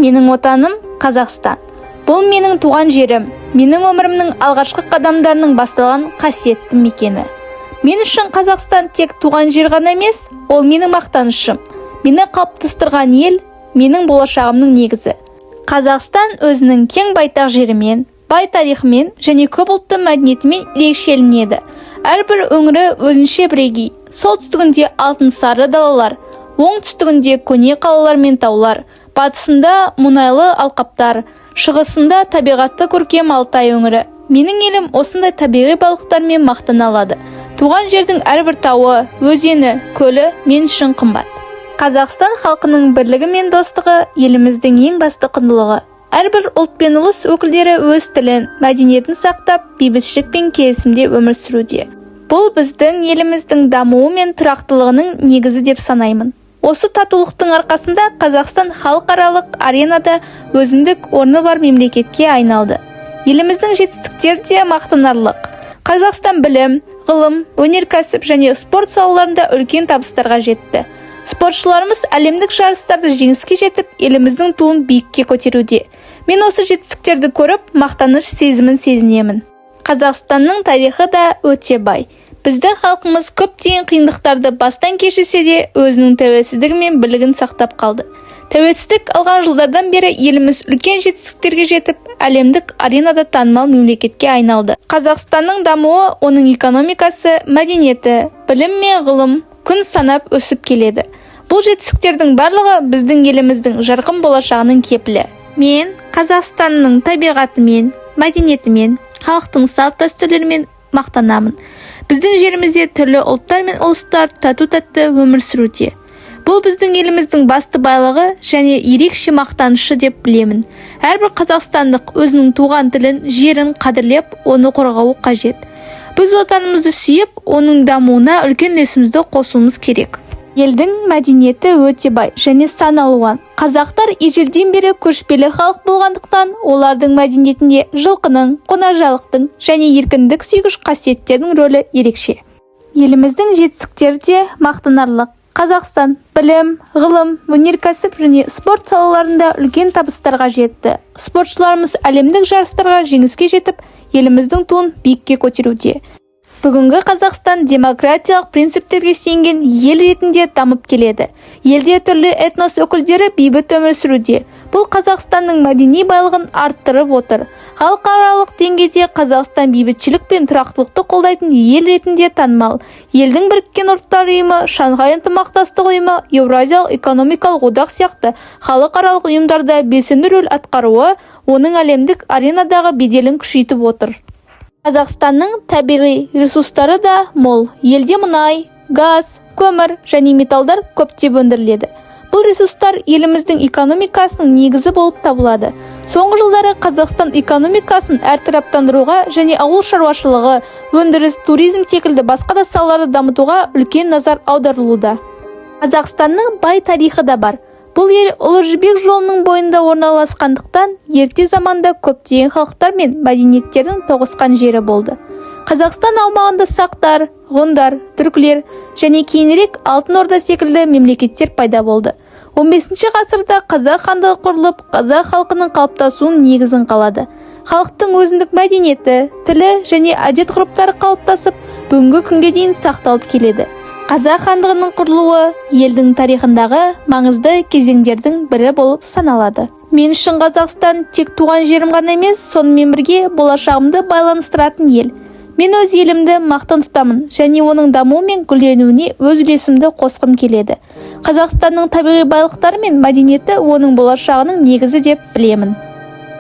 Менің отаным Қазақстан. Бұл менің туған жерім, менің өмірімнің алғашқы қадамдарының басталған қасиетті мекені. Мен үшін Қазақстан тек туған жер ғана емес, ол менің мақтанышым. Мені қалыптастырған ел, менің болашағымның негізі. Қазақстан өзінің кең байтақ жерімен, бай тарихымен және көп ұлтты мәдениетімен ерекшеленеді. Әрбір өңірі өзінше бірегей. Солтүстігінде алтын сары далалар, оңтүстігінде көне қалалар мен таулар, батысында мұнайлы алқаптар, шығысында табиғатты көркем Алтай өңірі. Менің елім осындай табиғи балықтармен мақтана алады. Туған жердің әрбір тауы, өзені, көлі мен үшін қымбат. Қазақстан халқының бірлігі мен достығы еліміздің ең басты құндылығы. Әрбір ұлт пен ұлыс өкілдері өз тілін, мәдениетін сақтап, бейбітшілік пен келісімде өмір сүруде. Бұл біздің еліміздің дамуы мен тұрақтылығының негізі деп санаймын. Осы татулықтың арқасында Қазақстан халықаралық аренада өзіндік орны бар мемлекетке айналды. Еліміздің жетістіктері де мақтанарлық. Қазақстан білім, ғылым, өнеркәсіп және спорт салаларында үлкен табыстарға жетті. Спортшыларымыз әлемдік жарыстарда жеңіске жетіп, еліміздің туын биікке көтеруде. Мен осы жетістіктерді көріп, мақтаныш сезімін сезінемін. Қазақстанның тарихы да өте бай. Біздің халқымыз көптеген қиындықтарды бастан кешірсе де, өзінің тәуелсіздігі мен бірлігін сақтап қалды. Тәуелсіздік алған жылдардан бері еліміз үлкен жетістіктерге жетіп, әлемдік аренада танымал мемлекетке айналды. Қазақстанның дамуы, оның экономикасы, мәдениеті, білім мен ғылым күн санап өсіп келеді. Бұл жетістіктердің барлығы біздің еліміздің жарқын болашағының кепілі. Мен Қазақстанның табиғатымен, мәдениетімен, халықтың салт-дәстүрлерімен мақтанамын. Біздің жерімізде түрлі ұлттар мен ұлыстар тату-тәтті өмір сүруде. Бұл біздің еліміздің басты байлығы және ерекше мақтанышы деп білемін. Әрбір қазақстандық өзінің туған тілін, жерін қадірлеп, оны қорғауы қажет. Біз отанымызды сүйіп, оның дамуына үлкен үлесімізді қосуымыз керек. Елдің мәдениеті өте бай және сан алуан. Қазақтар ежелден бері көшпелі халық болғандықтан, олардың мәдениетінде жылқының, қонақжайлықтың және еркіндік сүйгіш қасиеттердің рөлі ерекше. Еліміздің жетістіктері де мақтанарлық. Қазақстан білім, ғылым, өнеркәсіп және спорт салаларында үлкен табыстарға жетті. Спортшыларымыз әлемдік жарыстарға жеңіске жетіп, еліміздің туын биікке көтеруде. Бүгінгі Қазақстан демократиялық принциптерге сүйенген ел ретінде дамып келеді. Елде түрлі этнос өкілдері бейбіт өмір сүруде. Бұл Қазақстанның мәдени байлығын арттырып отыр. Халықаралық деңгейде Қазақстан бейбітшілік пен тұрақтылықты қолдайтын ел ретінде танымал. Елдің біріккен ұлттар ұйымы, Шанхай ынтымақтастық ұйымы, Еуразиялық экономикалық одақ сияқты халықаралық ұйымдарда белсенді рөл атқаруы оның әлемдік аренадағы беделін күшейтіп отыр. Қазақстанның табиғи ресурстары да мол. Елде мұнай, газ, көмір және металдар көптеп өндіріледі. Бұл ресурстар еліміздің экономикасының негізі болып табылады. Соңғы жылдары Қазақстан экономикасын әртараптандыруға және ауыл шаруашылығы, өндіріс, туризм секілді басқа да салаларды дамытуға үлкен назар аударылуда. Қазақстанның бай тарихы да бар. Бұл ел Ұлы Жібек жолының бойында орналасқандықтан, ерте заманда көптеген халықтар мен мәдениеттердің тоғысқан жері болды. Қазақстан аумағында сақтар, ғұндар, түркілер және кейінірек Алтын Орда секілді мемлекеттер пайда болды. 15 ғасырда Қазақ хандығы құрылып, қазақ халқының қалыптасуының негізін қалады. Халықтың өзіндік мәдениеті, тілі және әдет-ғұрыптары қалыптасып, бүгінгі күнге дейін сақталып келеді. Қазақ хандығының құрылуы елдің тарихындағы маңызды кезеңдердің бірі болып саналады. Мен үшін Қазақстан тек туған жерім ғана емес, сонымен бірге болашағымды байланыстыратын ел. Мен өз елімді мақтан тұтамын және оның дамуы мен гүлденуіне өз үлесімді қосқым келеді. Қазақстанның табиғи байлықтары мен мәдениеті оның болашағының негізі деп білемін.